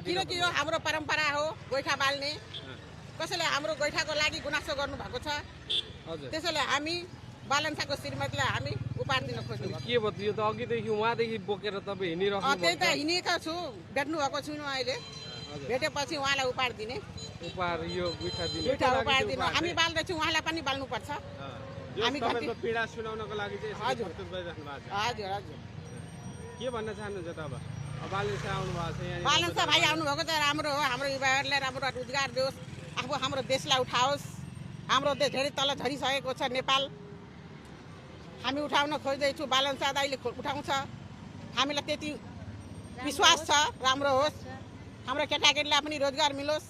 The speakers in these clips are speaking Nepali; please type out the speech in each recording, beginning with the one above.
किनकि यो हाम्रो परम्परा हो गोइठा बाल्ने कसैले हाम्रो गोइठाको लागि गुनासो गर्नुभएको छ त्यसैले हामी बालन्साको श्रीमतीलाई हामी उपहार दिन खोज्छौँ के भयो यो त अघिदेखि उहाँदेखि बोकेर तपाईँ हिँडिराख्नु त्यही त हिँडेको छु भेट्नु भएको छुइनँ अहिले भेटेपछि उहाँलाई उपहार दिने उपहार यो गुइठा दिने गोइठा उपहार दिनु हामी बाल्दैछौँ उहाँलाई पनि बाल्नुपर्छ हामी पीडा सुनाउनको लागि चाहिँ हजुर गरिराख्नु भएको छ हजुर हजुर के भन्न चाहनुहुन्छ त अब बालेन्सा आउनु भएको छ यहाँ बालन्सा भाइ आउनुभएको त राम्रो हो हाम्रो युवाहरूलाई राम्रो रोजगार दियोस् आफू हाम्रो देशलाई उठाओस् हाम्रो देश धेरै तल झरिसकेको छ नेपाल हामी उठाउन खोज्दैछु बालन्सा दाइले उठाउँछ हामीलाई त्यति विश्वास छ राम्रो होस् हाम्रो केटाकेटीलाई पनि रोजगार मिलोस्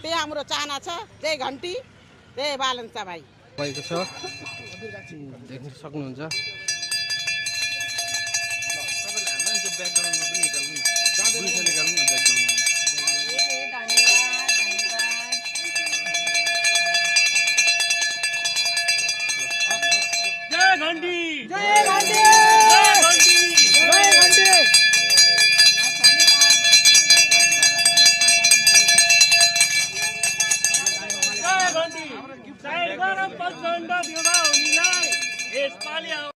त्यही हाम्रो चाहना छ जय घन्टी जय बालन्सा भाइ भएको छ देख्न सक्नुहुन्छ Saya garam 5 झण्डा दिँदा हुनेलाई यसपालि